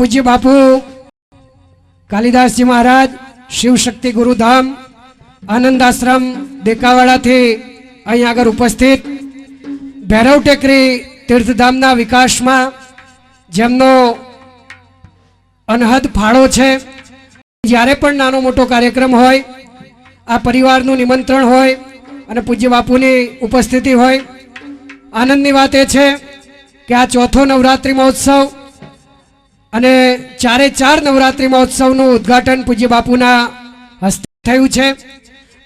पूज्य बापू कालिदास जी महाराज शिव शक्ति गुरुधाम आनंद आश्रम देकावाड़ा थी अहीं आगर उपस्थित भैरव टेकरी तीर्थधामना विकास में जेमनो अनहद फाळो छे। ज्यारे पण नानो मोटो कार्यक्रम होय आ परिवारनुं निमंत्रण होय अने पूज्य बापूनी उपस्थिति होय आनंदनी वात ए छे कि आ चौथो नवरात्रि महोत्सव अने चारे चार नवरात्रि महोत्सवनुं उद्घाटन पूज्य बापूना हस्ते थयुं छे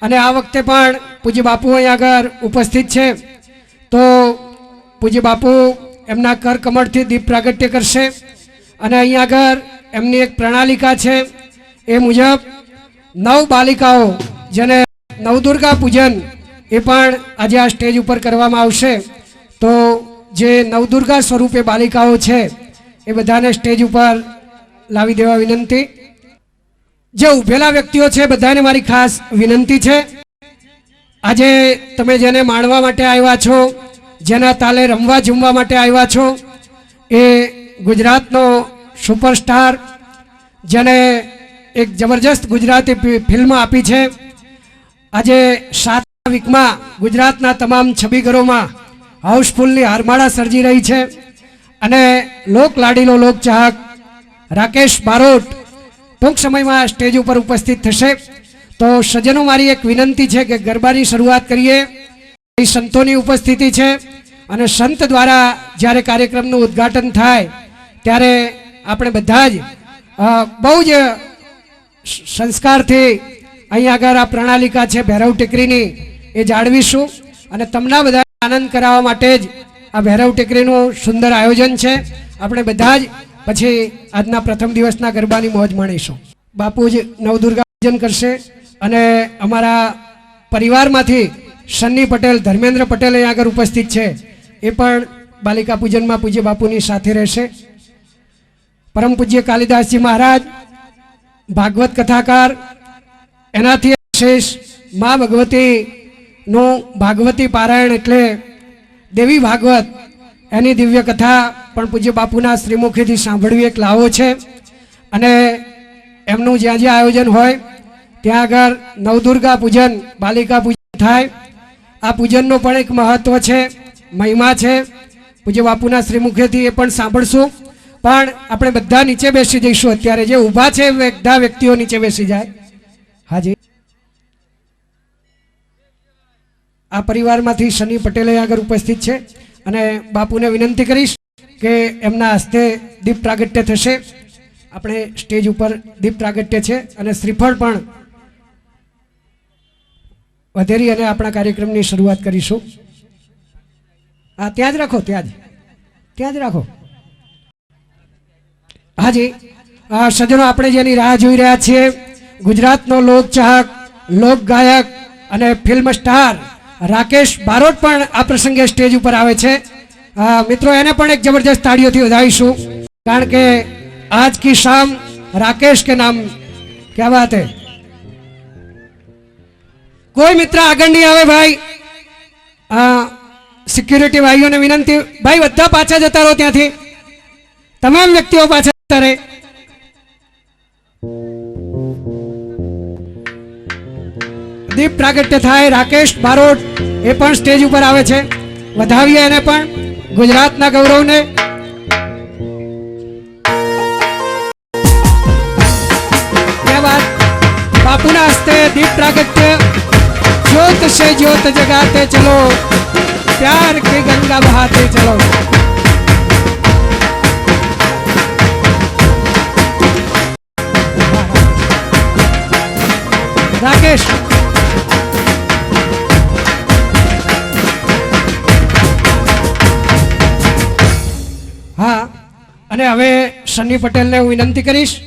अने आ वखते पण पूज्य बापू अहीं आगळ उपस्थित छे तो पूज्य बापू एमना कर कमळथी दीप प्रागट्य करशे अने अहीं आगळ एमनी एक प्रणालिका छे ए मुजब 9 बालिकाओ जेने नवदुर्गा पूजन ए पण आज आ स्टेज पर करवामां आवशे। तो जे नवदुर्गा स्वरूपे बालिकाओ छे ए बधाने स्टेज पर लावी देवा विनंती। जे उभेला व्यक्तिओ छे बधाने मारी खास विनंती छे आजे तमे जेने माणवा माटे आव्या छो जेना ताले रमवा झूमवा माटे आव्या छो ए गुजरातनो सुपरस्टार जेने एक जबरदस्त गुजराती फिल्म आपी छे। आज 7 वीक में गुजरातना तमाम छबीघरों हाउसफुलनी हारमाळा सर्जी रही है अने लोक लाडीलो लोक चाहक राकेश बारोट टूंक समय में स्टेज पर उपस्थित थशे। तो सज्जनों मारी एक विनंती है कि गरबानी शुरुआत करिए। संतोनी उपस्थिति है अने संत द्वारा ज्यारे कार्यक्रमनुं उद्घाटन थाय त्यारे आपणे बधा ज बहु ज संस्कारथी अहीं आगळ आ प्रणालिका है भैरव टेकरीनी ए जाळवीशुं अने तमना बधा आनंद करावा माटे ज आ भैरव टेकरीनुं सुंदर आयोजन है। आपणे बधा ज पछी आजना प्रथम दिवसना गरबानी मौज माणीशुं। बापू ज नवदुर्गा पूजन करशे अने अमारा परिवारमांथी सन्नी पटेल धर्मेन्द्र पटेल अहीं आगळ उपस्थित है ए पण बालिका पूजन में पूज्य बापूनी साथे रहेशे। परम पूज्य कालिदास जी महाराज भागवत कथाकार एनाथी विशेष माँ भगवती नु भागवती पारायण एटले देवी भागवत एनी दिव्य कथा पण पूज्य बापूना श्रीमुखीथी सांभळवी एक लावो छे अने एमनुं ज्यां ज्यां आयोजन होय त्यां आगळ नवदुर्गा पूजन बालिका पूजन थाय। आ पूजननो पण एक महत्व छे महिमा छे पूज्य बापूना श्रीमुखेथी ए पण सांभळशुं पण आपणे बधा नीचे बेसी जईशुं। अत्यारे जे ऊभा छे बधा व्यक्तिओ नीचे बेसी जाय। हाजी आ परिवारमांथी शनि पटेल आगळ उपस्थित छे अने बापूने विनंती करीश के एमना हस्ते दीप प्रागट्य थशे। आपणे स्टेज पर दीप प्रागट्य छे अने श्रीफळ पण વધેરી અને આપણા કાર્યક્રમની શરૂઆત કરીશું। આ ત્યાં જ રાખો ત્યાં જ રાખો। હાજી સજ્જનો આપણે જેની રાહ જોઈ રહ્યા છીએ ગુજરાતનો લોક ચાહક લોક ગાયક અને ફિલ્મ સ્ટાર રાકેશ બારોટ પણ આ પ્રસંગે સ્ટેજ ઉપર આવે છે। મિત્રો એને પણ એક જબરજસ્ત તાળીઓથી વધાવીશું કારણ કે આજ કી શામ राकेश के नाम क्या बात है। कोई मित्र आगे नहीं आवे भाई। सिक्योरिटी भाईओं ने विनंती भाई बधा पाछा जता रहो त्यांथी तमाम व्यक्तिओ पाछा जता रहे। दीप प्रागट्य थाय राकेश बारोट ए पण स्टेज पर आवे छे वधावीए एने पण गुजरातना गौरवने। क्या बात बापूना हस्ते दीप प्रागट्य ज्योत से ज्योत जगाते चलो प्यार की गंगा बहाते चलो। राकेश हाँ अने हवे सन्नी पटेल ने विनंती करीश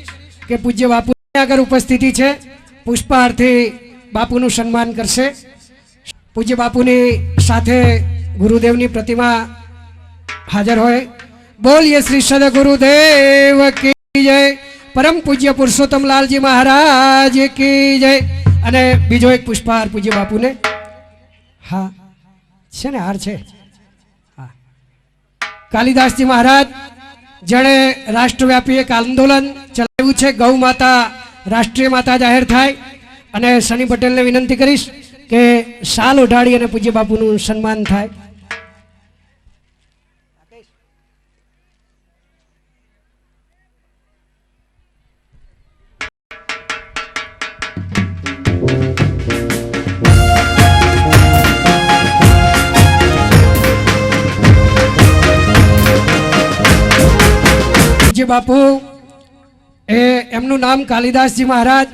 के पूज्य बापू आगळ उपस्थिति है पुष्पहारथी बापूनु सन्मान करशे। पूज्य बापूनी साथे गुरुदेवनी प्रतिमा हाजर होय। बोलिए श्री सदगुरुदेव की जय। परम पूज्य पुरुषोत्तम लालजी महाराज की जय। अने बीजो एक पुष्पहार पूज्य बापूने हाँ छे ने हार छे। हाँ कालिदास जी महाराज જેણે રાષ્ટ્રવ્યાપી એક આંદોલન ચલાવ્યું છે, ગૌ માતા રાષ્ટ્રીય માતા જાહેર થાય. અને સની પટેલને વિનંતી કરીશ કે શાલ ઓઢાડી અને પૂજ્ય બાપુનું સન્માન થાય. પૂજ્ય બાપુ એમનું નામ કાલિદાસજી મહારાજ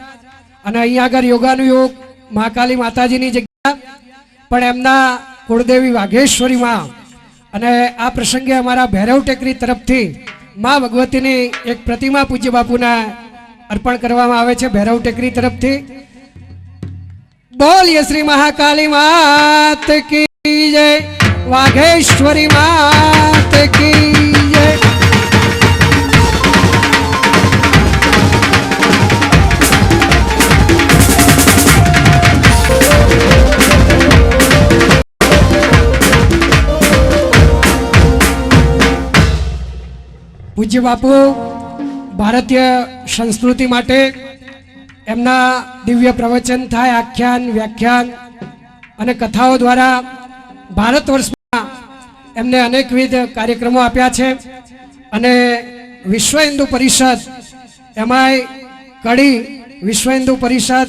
અને અહીંયા આગળ યોગાનુયોગ મહાકાલી માતાજીની જગ્યા, પણ એમના કુળદેવી વાઘેશ્વરી માં. અને આ પ્રસંગે અમારા ભૈરવ ટેકરી તરફથી માં ભગવતીની એક પ્રતિમા પૂજ્ય બાપુને અર્પણ કરવામાં આવે છે. ભૈરવ ટેકરી તરફથી બોલીએ શ્રી મહાકાલી માત કી જય, વાઘેશ્વરી માત કી જય. પૂજ્ય બાપુ ભારતીય સંસ્કૃતિ માટે એમના દિવ્ય પ્રવચન થાય, આખ્યાન, વ્યાખ્યાન અને કથાઓ દ્વારા ભારત વર્ષમાં એમને અનેકવિધ કાર્યક્રમો આપ્યા છે. અને વિશ્વ હિન્દુ પરિષદ, એમાંય કડી વિશ્વ હિન્દુ પરિષદ,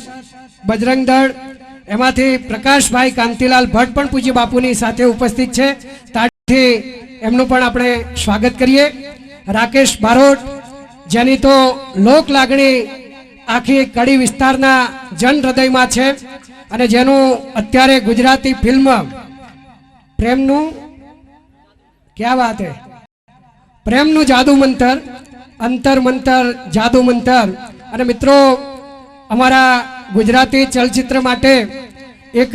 બજરંગ દળ, એમાંથી પ્રકાશભાઈ કાંતિલાલ ભટ્ટ પણ પૂજ્ય બાપુની સાથે ઉપસ્થિત છે. તાળીથી એમનું પણ આપણે સ્વાગત કરીએ. રાકેશ બારોટ, જેની તો લોક લાગણી આખી કડી વિસ્તારના જન હૃદયમાં છે અને જેનું અત્યારે ગુજરાતી ફિલ્મ પ્રેમનું ક્યાં વાત હે, પ્રેમનું જાદુ મંતર, અંતર મંતર જાદુ મંતર. અને મિત્રો, અમારા ગુજરાતી ચલચિત્ર માટે એક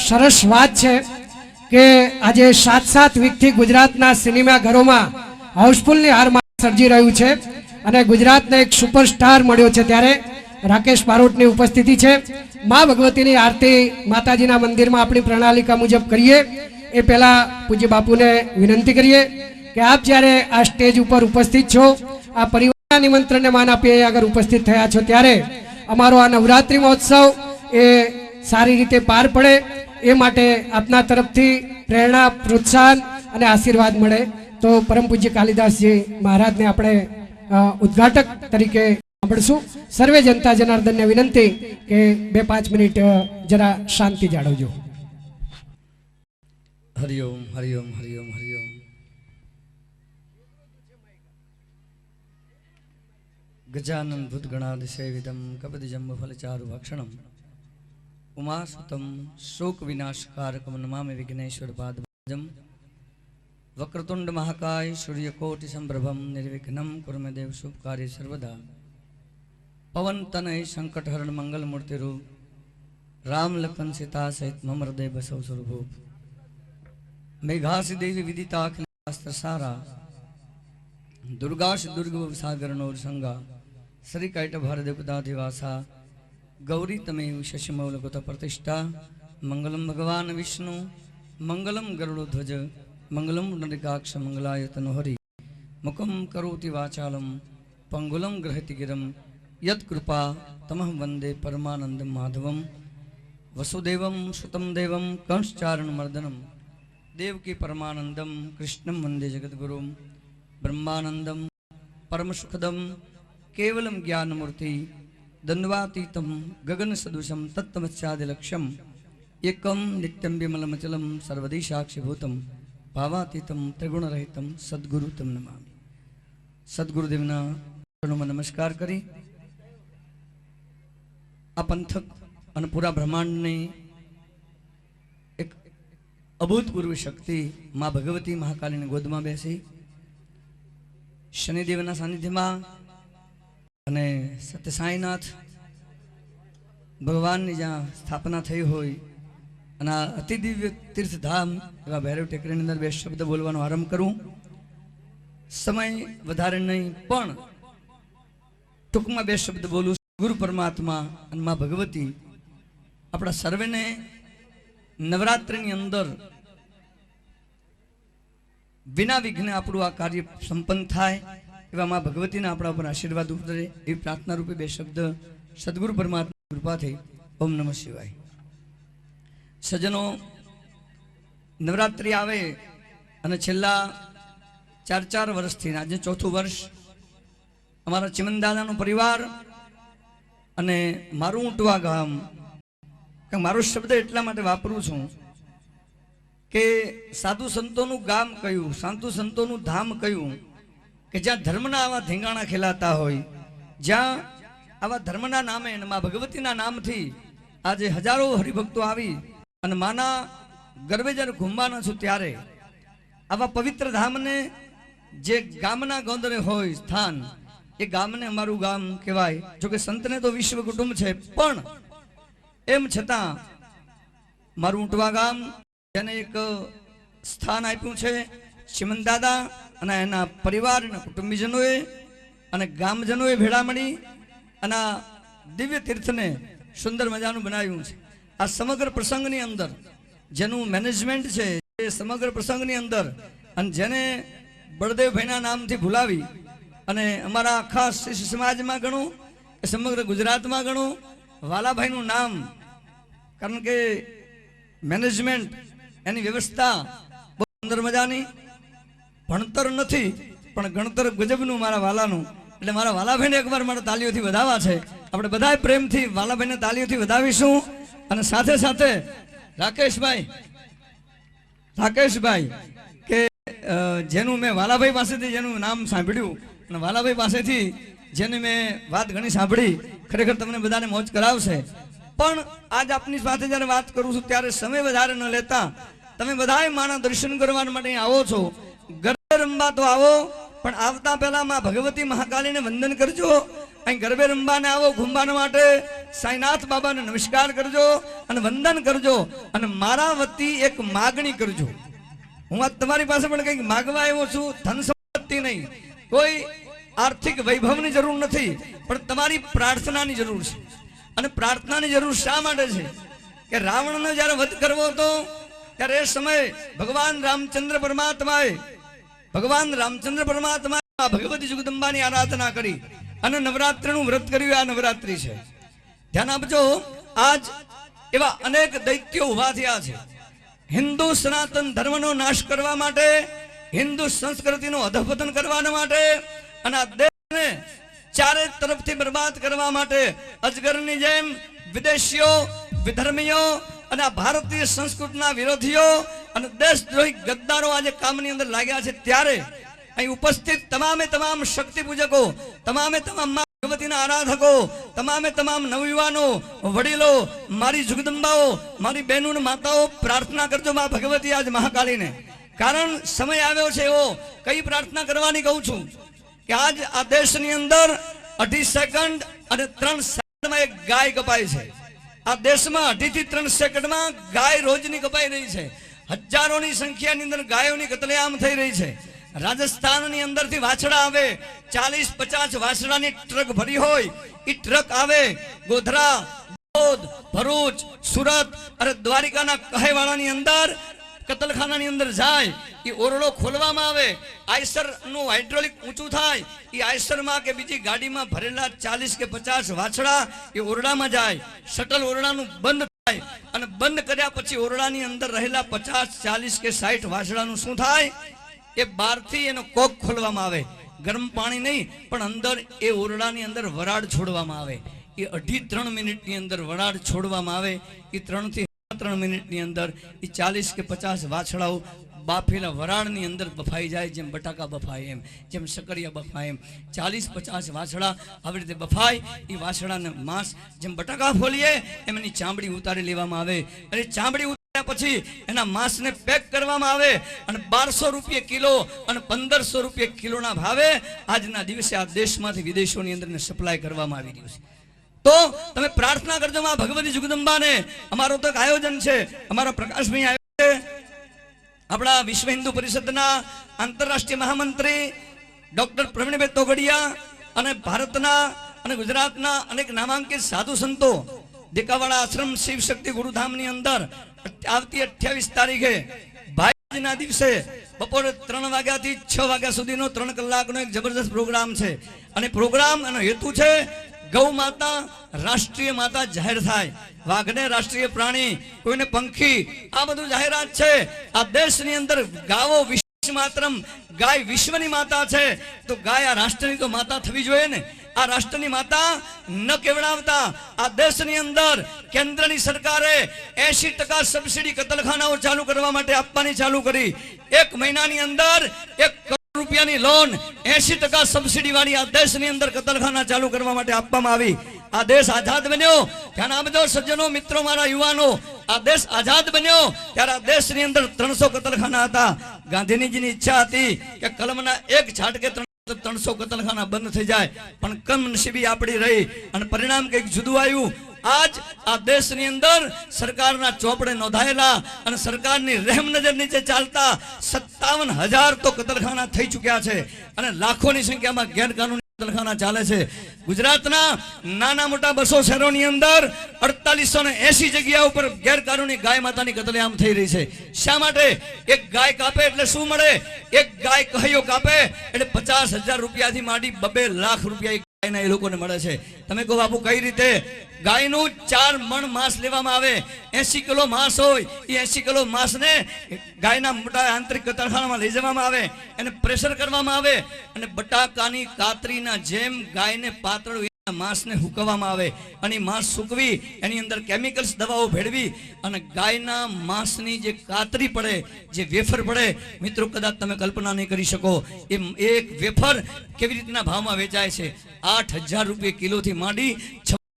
સરસ વાત છે કે આજે 7-7 વીકથી ગુજરાતના સિનેમા ઘરોમાં હાઉસફુલની હાર સર્જી રહ્યું છે અને ગુજરાતને એક સુપરસ્ટાર મળ્યો છે. ત્યારે રાકેશ બારોટની ઉપસ્થિતિ છે. મા ભગવતીની આરતી માતાજીના મંદિરમાં આપણી પ્રણાલિકા મુજબ કરીએ એ પહેલા પૂજ્ય બાપુને વિનંતી કરીએ કે આપ જ્યારે આ સ્ટેજ ઉપર ઉપસ્થિત છો, આ પરિવારના નિમંત્રણને માન આપી આગળ ઉપસ્થિત થયા છો, ત્યારે અમારો આ નવરાત્રિ મહોત્સવ એ સારી રીતે પાર પડે એ માટે આપના તરફથી પ્રેરણા, પ્રોત્સાહન અને આશીર્વાદ મળે. તો પરમ પૂજ્ય કાલિદાસજી મહારાજને આપણે ઉદ્ઘાટક તરીકે સાંભળશું. સર્વે જનતા જનાર્દનને વિનંતી કે 2-5 મિનિટ જરા શાંતિ જાળવજો. હરિઓમ હરિઓમ હરિઓમ હરિઓમ. ગજાનન ભૂતગણાદિસેવિદમ કપદજંબ ફલચારુ ભક્ષણમ ઉમાસુતમ શોક વિનાશકારકમ નમામિ વિઘ્નેશ્વર પાદપદ્મજમ. વક્રતુંડ મહાકાય સૂર્યકોટિ સંભ્રભમ નિર્વિઘ્નમ કુર્મે દેવ શુભ કાર્ય સર્વદા. પવન તનય સંકટહરણ મંગલ મૂર્તિરૂપ રામ લખન સીતા સહિત મમ હૃદય બસવ સ્વરૂપ. મેઘાસી દેવી વિદિતાખિલ શાસ્ત્ર સારા દુર્ગાશ દુર્ગ સાગર નોર સંગા શ્રી કૈટ ભારદેવદાધિવાસા ગૌરી તમેવ શશિમૌલ ગોત પ્રતિષ્ઠા. મંગલમ ભગવાન વિષ્ણુ મંગલમ ગરુડો ધ્વજ મંગલમ નરિકાક્ષ મંગલાયતનો હરિ મુખમ કરોતિ વાચાલમ પંગુલમ ગ્રહતિ ગિરમ યત કૃપા તમઃ વંદે પરમાનંદમ માધવમ. વસુદેવમ સુતમ દેવમ કંસચારણ મર્દનમ દેવકી પરમાનંદમ કૃષ્ણમ વંદે જગદગુરુમ. બ્રહ્માનંદમ પરમ સુખદમ કેવલમ જ્ઞાનમૂર્તિ દંડવાતીતમ ગગન સદૃશમ તત્તમસ્યાદિલક્ષ્યમ એકમ નિત્યમ વિમલમચલમ સર્વદી સાક્ષીભૂતમ ભાવાતીતમ ત્રિગુણરહિતમ સદગુરુ તમ નમામિ. સદગુરુદેવના ચરણોમાં નમસ્કાર કરી આ પંથક અને પૂરા બ્રહ્માંડની એક અભૂતપૂર્વ શક્તિ મા ભગવતી મહાકાલીની ગોદમાં બેસી શનિદેવના સાનિધ્યમાં અને સત્ય સાંઈનાથ ભગવાનની જ્યાં સ્થાપના થઈ હોય અને આ અતિ દિવ્ય તીર્થધામ એવા ભૈરવ ટેકરીની અંદર 2 શબ્દ બોલવાનો આરંભ કરું. સમય વધારે નહીં, પણ ટૂંકમાં 2 શબ્દ બોલું. ગુરુ પરમાત્મા અને મા ભગવતી આપણા સર્વેને નવરાત્રિની અંદર વિના વિઘ્ને આપણું આ કાર્ય સંપન્ન થાય એવા મા ભગવતીના આપણા ઉપર આશીર્વાદ ઉતરે એવી પ્રાર્થના રૂપે બે શબ્દ સદગુરુ પરમાત્મા કૃપાથી ઓમ નમઃ શિવાય. સજ્જનો, નવરાત્રિ આવે અને છેલ્લા 4 વર્ષથી આજે 4થું વર્ષ અમારા ચિમનદાદાનો પરિવાર અને મારું ઉંટવા ગામ, મારો શબ્દ એટલા માટે વાપરું છું કે સાધુ સંતોનું ગામ કયું, સાધુ સંતોનું ધામ કયું કે જ્યાં ધર્મના આવા ધીંગાણા ખેલાતા હોય, જ્યાં આવા ધર્મના નામે અને મા ભગવતીના નામથી આજે હજારો હરિભક્તો આવી અને માના ગરબે જ્યારે ઘૂમવાના છું ત્યારે આવા પવિત્ર ધામને જે ગામના ગોંદરે હોય સ્થાન, એ ગામને અમારું ગામ કહેવાય. જોકે સંતને તો વિશ્વ કુટુંબ છે, પણ એમ છતાં મારું ઉંટવા ગામ જેને એક સ્થાન આપ્યું છે ચિમનદાદા અને એના પરિવાર અને કુટુંબીજનોએ અને ગામજનોએ ભેળા મળી અને આ દિવ્ય તીર્થને સુંદર મજાનું બનાવ્યું છે. આ સમગ્ર પ્રસંગની અંદર જેનું મેનેજમેન્ટ છે, એ સમગ્ર પ્રસંગની અંદર અને જેને બળદેવભાઈના નામથી ભૂલાવી અને અમારા આખા શિષ્ય સમાજમાં ગણું, સમગ્ર ગુજરાતમાં ગણું, વાલાભાઈનું નામ, કારણ કે મેનેજમેન્ટ એની વ્યવસ્થા બહુ સુંદર મજાની, ભણતર નથી પણ ગણતર ગજબનું મારા વાલાનું. એટલે મારા વાલાભાઈને એકવાર મારા તાલીઓથી વધાવવા છે. આપણે બધા પ્રેમથી વાલાભાઈને તાલીઓથી વધાવીશું. અને સાથે સાથે રાકેશભાઈ કે જેનું મેં વાલાભાઈ પાસેથી જેનું નામ સાંભળ્યું અને વાલાભાઈ પાસેથી જેની મેં વાત ઘણી સાંભળી, ખરેખર તમને બધાને મોજ કરાવશે. પણ આજ આપની સાથે જ્યારે વાત કરું છું ત્યારે સમય વધારે ન લેતા તમે બધાએ માના દર્શન કરવા માટે આવો છો. ગરબે રમવા તો આવો, પણ આવતા પહેલા માં ભગવતી મહાકાલીને વંદન કરજો. અહીં ગરબે રમવાને આવો, ઘૂમવા માટે સાંઈનાથ બાબાને નમસ્કાર કરજો અને વંદન કરજો અને મારા વતી એક માગણી કરજો. હું આ તમારી પાસે પણ કંઈક માગવા આવ્યો છું, ધન સંપત્તિ નહીં, કોઈ આર્થિક વૈભવની જરૂર નથી, પણ તમારી પ્રાર્થનાની જરૂર છે. અને પ્રાર્થનાની જરૂર શા માટે છે કે રાવણનો જ્યારે વધ કરવો હતો ત્યારે એ સમયે ભગવાન રામચંદ્ર પરમાત્માએ ભગવતી જગદંબાની આરાધના કરી અને નવરાત્રિનું વ્રત કર્યું. આ નવરાત્રિ છે, ધ્યાન આપજો. આજ એવા અનેક દૈત્યો ઉભા થયા છે હિન્દુ સનાતન ધર્મનો નાશ કરવા માટે, હિન્દુ સંસ્કૃતિનું અધપતન કરવા માટે અને આ દેશને ચારે તરફથી બરબાદ કરવા માટે અજગરની જેમ વિદેશીઓ, વિધર્મીઓ અને આ ભારતીય સંસ્કૃતિના વિરોધીઓ અને દેશદ્રોહી ગદ્દારો આજે કામની અંદર લાગ્યા છે. ત્યારે અહીં ઉપસ્થિત તમામે તમામ શક્તિ પૂજકો, તમામે તમામ ભગવતીના આરાધકો, તમામે તમામ નવયુવાનો, વડીલો, મારી જગદંબાઓ, મારી બહેનો અને માતાઓ, પ્રાર્થના કરજો મા ભગવતી આજ મહાકાળીને. કારણ સમય આવ્યો છે એવો કઈ પ્રાર્થના કરવાની કહું છું કે આજ આ દેશની અંદર 2.5 સેકન્ડ અને 3 સેકન્ડમાં એક ગાય કપાય છે. આ દેશમાં 2 થી 3 સેકન્ડમાં ગાય રોજની કપાઈ રહી છે. હજારોની સંખ્યાની અંદર ગાયોની કતલેઆમ થઈ રહી છે. રાજસ્થાનની અંદરથી વાછડા આવે, 40-50 વાછડાની ટ્રક ભરી હોય, એ ટ્રક આવે ગોધરા, દાહોદ, ભરૂચ, સુરત અને દ્વારિકાના કહેવાળાની અંદર કતલખાનાની અંદર જાય. એ ઓરડો ખોલવામાં આવે, આઈસરનું હાઇડ્રોલિક ઊંચું થાય, એ આઈસરમાં કે બીજી ગાડીમાં ભરેલા 40 કે 50 વાછડા એ ઓરડામાં જાય. શટલ ઓરડાનું બંધ થાય અને બંધ કર્યા પછી ઓરડાની અંદર રહેલા 50, 40 કે 60 વાછડાનું શું થાય? એ બહારથી એનો કોક ખોલવામાં આવે, ગરમ પાણી નહીં પણ અંદર એ ઓરડાની અંદર વરાળ છોડવામાં આવે. એ 2.5-3 મિનિટની અંદર વરાળ છોડવામાં આવે. એ 3 થી 3 મિનિટની અંદર એ 40 કે 50 વાછડાઓ બાફેલા વરાળની અંદર બફાઈ જાય. જેમ બટાકા બફાય એમ, જેમ શકરિયા બફાય એમ 40-50 વાછડા આવી રીતે બફાય. એ વાછડાને માંસ જેમ બટાકા ફોલીએ એમ એની ચામડી ઉતારી લેવામાં આવે અને ચામડી પછી એના માંસને પેક કરવામાં આવે અને 1200 રૂપિયા કિલો અને 1500 રૂપિયા કિલોના ભાવે આજના દિવસે આ દેશમાંથી વિદેશોની અંદર સપ્લાય કરવામાં આવી રહ્યું છે. તો તમે પ્રાર્થના કરજો માં ભગવતી જગદંબાને. અમારો તો આયોજન છે, અમારા પ્રકાશભાઈ આવ્યા છે, આપણા વિશ્વ હિન્દુ પરિષદના આંતરરાષ્ટ્રીય મહામંત્રી ડોક્ટર પ્રવીણભાઈ તોગડિયા અને ભારતના અને ગુજરાતના અનેક નામાંકિત સાધુ સંતો દેકાવાડા આશ્રમ શિવ શક્તિ ગુરુધામની અંદર આવતી 28 તારીખે ભાઈના દિવસે બપોરે 3 વાગ્યાથી 6 વાગ્યા સુધીનો 3 કલાકનો એક જબરદસ્ત પ્રોગ્રામ છે. અને પ્રોગ્રામ એનો હેતુ છે ગૌ માતા રાષ્ટ્રીય માતા જાહેર થાય, વાઘને રાષ્ટ્રીય પ્રાણી, કોઈને પંખી, આ બધું જાહેરાત છે. આ દેશની અંદર ગાવો વિશ્વ માતરમ, ગાય વિશ્વની માતા છે, તો ગાય આ રાષ્ટ્રની તો માતા થવી જોઈએ ને. આ રાષ્ટ્રની માતા ન કેવડાવતા આ દેશની અંદર કેન્દ્રની સરકારે 80% સબસિડી કતલખાનાઓ ચાલુ કરવા માટે આપવાની ચાલુ કરી. 1 મહિનાની અંદર 1 કરોડ રૂપિયાની લોન 80% સબસિડી વાળી આ દેશની અંદર કતલખાના ચાલુ કરવા માટે આપવામાં આવી. આ દેશ આઝાદ બન્યો, ધ્યાન આપજો સજ્જનો, મિત્રો, મારા યુવાનો, આ દેશ આઝાદ બન્યો ત્યારે આ દેશની અંદર 300 કતલખાના હતા. ગાંધીજીની ઈચ્છા હતી કે કલમના એક ઝાટકે 300 કતલખાના બંધ થઈ જાય, પણ કમનસીબી આપણી રહી અને પરિણામ કંઈક જુદું આવ્યું. આજ આ દેશની અંદર સરકારના ચોપડે નોંધાયેલા અને સરકારની રહેમ નજર નીચે ચાલતા 57,000 તો કતલખાના થઈ ચૂક્યા છે અને લાખોની સંખ્યામાં ગેરકાનૂની કતલખાના ચાલે છે. ગુજરાતના નાના મોટા 200 શહેરોની અંદર 4880 જગ્યા ઉપર ગેરકાનૂની ગાય માતાની કતલેઆમ થઈ રહી છે. શા માટે? એક ગાય કાપે એટલે શું મળે? એક ગાય કહ્યો કાપે એટલે 50,000 રૂપિયાથી માંડી 2 લાખ રૂપિયા ગાયના એ લોકોને મળે છે. તમે કહો બાપુ કઈ રીતે? ગાયનું 4 મણ માંસ લેવામાં આવે, 80 કિલો માંસ હોય, એ 80 કિલો માંસને ગાયના મોટા આંતરિક કતલખાનામાં લઈ જવામાં આવે, એને પ્રેશર કરવામાં આવે અને બટાકાની કાતરીના જેમ ગાયને પાતળું માંસને હુકવવામાં આવે અને માંસ સૂકવી એની અંદર કેમિકલ્સ દવાઓ ભેળવી અને ગાયના માંસની જે કાતરી પડે, જે વેફર પડે, મિત્રો કદાચ તમે કલ્પના નહીં કરી શકો. એ એક વેફર કેવી રીતના ભાવમાં વેચાય છે? 8,000 રૂપિયા કિલોથી માંડી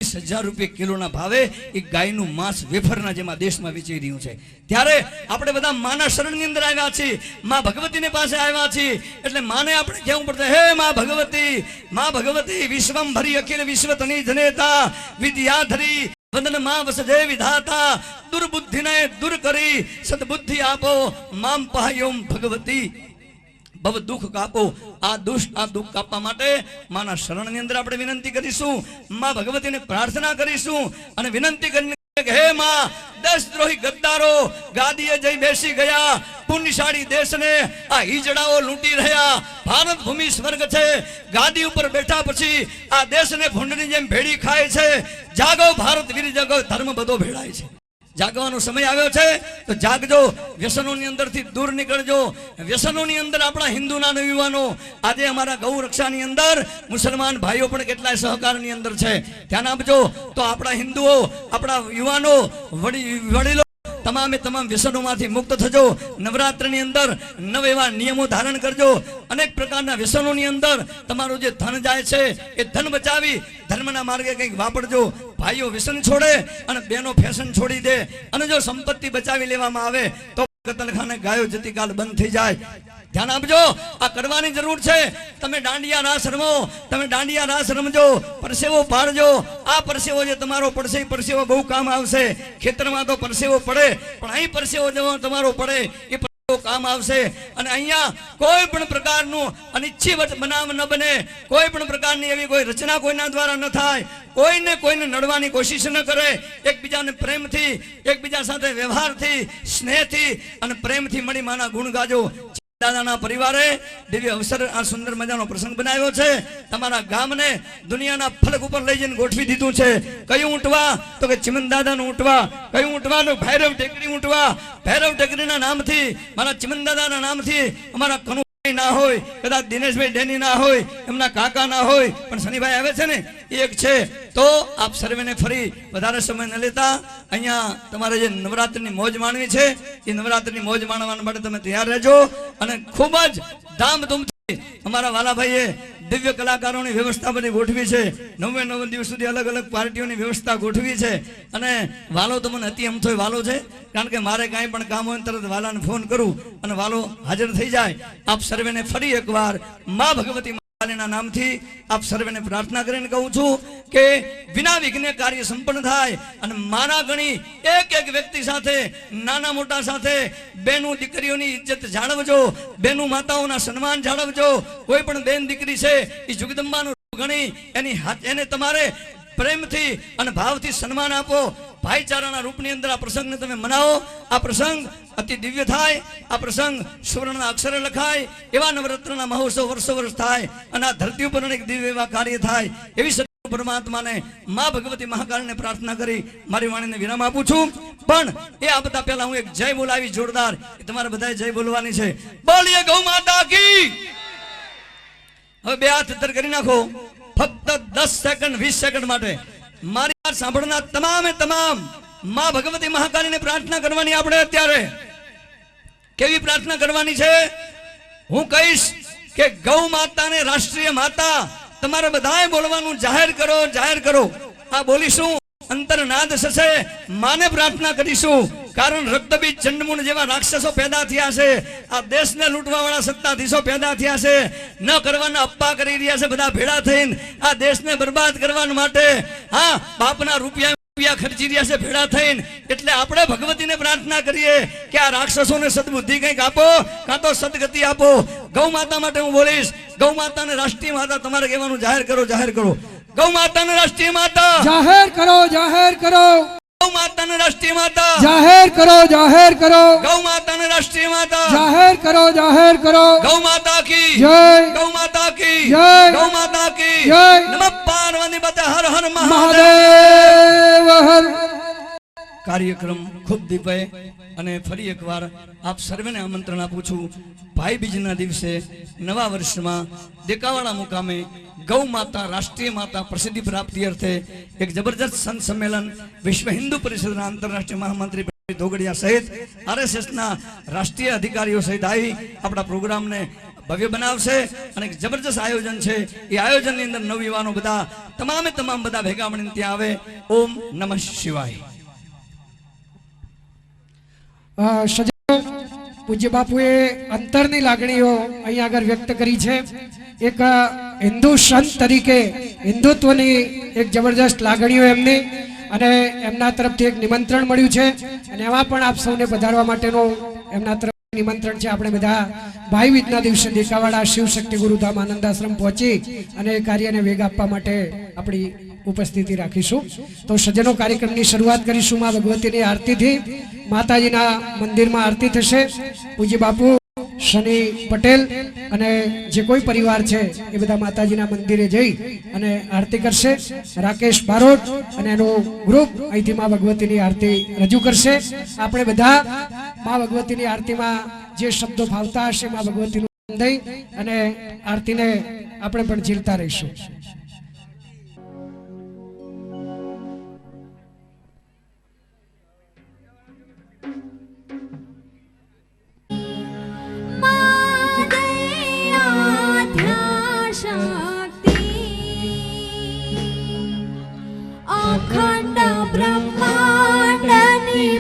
26,000 રૂપિયા કિલોના ભાવે એ ગાયનું માંસ વેફરના જેમાં દેશમાં વેચાઈ રહ્યું છે. ત્યારે આપણે બધા માના શરણની અંદર આવ્યા છીએ, માં ભગવતીની પાસે આવ્યા છીએ, એટલે માને આપણે કહેવું પડશે, હે માં ભગવતી, માં ભગવતી, વિશ્વમ ભરી અખિલ વિશ્વતની જનેતા, વિદ્યાધરી વંદન માં વસજે વિધાતા, દુર્બુદ્ધિને દૂર કરી સદબુદ્ધિ આપો, મામ પહાયોમ ભગવતી, ભવ દુઃખ કાપો. આ દુઃખ કાપવા માટે માના શરણની અંદર આપણે વિનંતી કરીશું, માં ભગવતીને પ્રાર્થના કરીશું અને વિનંતી કરીને કે હે માં, દેશદ્રોહી ગદ્દારો ગાદીએ જઈ બેસી ગયા, પુણ્યશાળી દેશને આ હિજડાઓ લૂંટી રહ્યા. ભારત ભૂમિ સ્વર્ગ છે, ગાદી ઉપર બેઠા પછી આ દેશને ભૂંડની જેમ ભેડી ખાય છે. જાગો ભારત વીર, જાગો, ધર્મ બધો ભેળાય છે. જાગવાનો સમય આવ્યો છે તો જાગજો, વ્યસનોની અંદરથી દૂર નીકળજો. વ્યસનોની અંદર આપણા હિન્દુના યુવાનો આજે અમારા ગૌ રક્ષાની અંદર મુસલમાન ભાઈઓ પણ કેટલાય સહકારની અંદર છે. ધ્યાન આપજો. તો આપણા હિન્દુઓ, આપણા યુવાનો, વડીલો તમામે તમામ વ્યસનોમાંથી મુક્ત થજો. નવરાત્રિની અંદર નવ એવા નિયમો ધારણ કરજો. અનેક પ્રકારના વ્યસનોની અંદર તમારું જે ધન જાય છે એ ધન બચાવી ધર્મના માર્ગે કંઈક વાપરજો. ભાઈઓ વ્યસન છોડે અને બહેનો ફેશન છોડી દે અને જો સંપત્તિ બચાવી લેવામાં આવે તો કતલખાને ગાયો જતી કાલ બંધ થઈ જાય. ધ્યાન આપજો, આ કરવાની જરૂર છે. તમે દાંડિયા રાસ રમો, તમે દાંડિયા રાસ રમજો, પરસેવો પાડજો. આ પરસેવો જે તમારો પડશે એ પરસેવો બહુ કામ આવશે. ખેતરમાં તો પરસેવો પડે, પણ અહીં પરસેવો તમારો પડે એ કામ આવશે. અને અહીંયા કોઈ પણ પ્રકારનું અનિચ્છિત બનાવ ન બને, કોઈ પણ પ્રકારની એવી કોઈ રચના કોઈના દ્વારા ન થાય, કોઈને નડવાની કોશિશ ન કરે. એકબીજાને પ્રેમથી, એકબીજા સાથે વ્યવહારથી, સ્નેહથી અને પ્રેમથી મળી માના ગુણ ગાજો. દાદાના પરિવારે દિવ્ય અવસર આ સુંદર મજાનો પ્રસંગ બનાવ્યો છે. તમારા ગામને દુનિયાના ફલક ઉપર લઈ જઈને ગોઠવી દીધું છે. કયું ઊંટવા? તો કે ચિમન દાદાનું ઊંટવા. કયું ઊંટવા? તો ભૈરવ ટેકરી ઊંટવા. ભૈરવ ટેકરીના નામથી, મારા ચિમન દાદાના નામથી અમારા કનુ ના હોય, કદાચ દિનેશભાઈ ડેની ના હોય, એમના કાકા ના હોય, પણ શનિભાઈ આવે છે ને એક છે. તો આપ સર્વેને ફરી વધારે સમય ન લેતા અહીંયા તમારે જે નવરાત્રિની મોજ માણવી છે એ નવરાત્રિની મોજ માણવા માટે તમે તૈયાર રહેજો. અને ખૂબ જ ધામધૂમથી અમારા વાલાભાઈએ દિવ્ય કલાકારોની વ્યવસ્થા બધી ગોઠવી છે. 9 દિવસ સુધી અલગ અલગ પાર્ટીઓની વ્યવસ્થા ગોઠવી છે. અને વાલો તો મને અતિ અમથોય વાલો છે, કારણ કે મારે કાંઈ પણ કામ હોય તરત વાલાને ફોન કરું અને વાલો હાજર થઈ જાય. આપ સર્વેને ફરી એકવાર મા ભગવતી ના નામથી આપ સર્વેને પ્રાર્થના કરીને કહું છું કે વિના વિઘ્ને કાર્ય સંપન્ન થાય. અને માના ગણી એક વ્યક્તિ સાથે, નાના મોટા સાથે બેનું દીકરીઓની ઇજ્જત જાળવજો, બેનું માતાઓના સન્માન જાળવજો. કોઈ પણ બેન દીકરી છે એ જગદંબાનું ગણી એને તમારે પ્રેમથી અને ભાવથી સન્માન આપો. ભાઈચારાના રૂપની અંદર આ પ્રસંગને તમે મનાવો. આ પ્રસંગ અતિ દિવ્ય થાય. આ પ્રસંગ સુવર્ણના અક્ષરે લખાય. એવા નવરાત્રના મહોત્સવ વર્ષો વર્ષ થાય અને આ ધરતી ઉપર અનેક દિવ્ય એવા કાર્ય થાય. એવી સદગુરુ પરમાત્માને મા ભગવતી મહાકાળને પ્રાર્થના કરી મારી વાણીને વિરામ આપું છું. પણ એ આ બધા પહેલા હું એક જય બોલાવી જોરદાર. એ તમારે બધાએ જય બોલવાની છે. બોલીએ ગૌ માતા કી. હવે બે હાથ અંદર કરી નાખો. ફક્ત 10 સેકન્ડ 20 સેકન્ડ માટે મારી વાત સાંભળનાર તમામે તમામ માં ભગવતી મહાકાળીને પ્રાર્થના કરવાની. આપણે અત્યારે કેવી પ્રાર્થના કરવાની છે હું કહીશ કે ગૌ માતાને રાષ્ટ્રીય માતા તમારે બધાએ બોલવાનું. જાહેર કરો, જાહેર કરો. આ બોલીશું. અંતરનાદ થશે. માને પ્રાર્થના કરીશું. કારણ રક્તબીજ ચંડમુંડ જેવા રાક્ષસો પેદા થયા છે. આ દેશને લૂંટવા વાળા સત્તાધીશો પેદા થયા છે. ન કરવાના અપ્પા કરી રહ્યા છે બધા ભેળા થઈને આ દેશને બરબાદ કરવા માટે. હા, બાપના રૂપિયા ખર્ચી રહ્યા છે ભેળા થઈને. એટલે આપણે ભગવતીને પ્રાર્થના કરીએ કે આ રાક્ષસોને સદબુદ્ધિ કંઈક આપો, કાં તો સદગતિ આપો. ગૌ માતા માટે હું બોલીશ. ગૌ માતાને રાષ્ટ્રીય માતા તમારે કહેવાનું. જાહેર કરો, જાહેર કરો. ગૌ માતાને રાષ્ટ્રીય માતા જાહેર કરો, જાહેર કરો. ગૌ માતાને રાષ્ટ્રીય માતા જાહેર કરો, જાહેર કરો. ગૌ માતાને રાષ્ટ્રીય માતા જાહેર કરો, જાહેર કરો. ગૌ માતા કી જય. ગૌ માતા કી જય. ગૌ માતા કી જય. નમઃ પાર્વતી પતે હર હર મહાદેવ. મહાદેવ હર. કાર્યક્રમ ખૂબ દીપે અને ફરી એકવાર આપ સર્વેને આમંત્રણ આપું છું. ભાઈ બીજના દિવસે નવા વર્ષમાં દેકાવાડા મુકામે ગૌ માતા રાષ્ટ્રીય માતા પ્રસિદ્ધિ પ્રાપ્તિ અર્થે એક જબરજસ્ત સંત સંમેલન વિશ્વ હિન્દુ પરિષદના આંતરરાષ્ટ્રીય મહામંત્રી ધોગડિયા સહિત RSSના રાષ્ટ્રીય અધિકારીઓ સહિત આવી આપણા પ્રોગ્રામને ભવ્ય બનાવશે. અને એક જબરજસ્ત આયોજન છે. એ આયોજનની અંદર નવયુવાનો બધા તમામે તમામ બધા ભેગા મળીને ત્યાં આવે. ઓમ નમઃ શિવાય. સજ્જનો, પૂજ્ય બાપુએ અંતરની લાગણીઓ અહીંયા આગળ વ્યક્ત કરી છે. એક હિન્દુ સંત તરીકે હિન્દુત્વની એક જબરજસ્ત લાગણીઓ એમની અને એમના તરફથી એક નિમંત્રણ મળ્યું છે અને એમાં પણ આપ સૌને પધારવા માટેનું એમના તરફ નિમંત્રણ છે. આપણે બધા ભાઈ બીજના દિવસે દેકાવાડા શિવશક્તિ ગુરુધામ આનંદાશ્રમ પહોંચી અને એ કાર્યને વેગ આપવા માટે આપણી ઉપસ્થિતિ રાખીશું. તો સજ્જનો, કાર્યક્રમની શરૂઆત કરીશું માં ભગવતીની આરતીથી. માતાજીના મંદિરમાં આરતી થશે. પૂજ્ય બાપુ શનિ પટેલ અને જે કોઈ પરિવાર છે એ બધા માતાજીના મંદિરે જઈ અને આરતી કરશે. રાકેશ બારોટ અને એનું ગ્રુપ અહીંથી માં ભગવતીની આરતી રજૂ કરશે. આપણે બધા માં ભગવતીની આરતીમાં જે શબ્દો ભાવતા હશે માં ભગવતીનું નામ દઈ અને આરતીને આપણે પણ ઝીલતા રહીશું. અખંડ બ્રહ્માંડની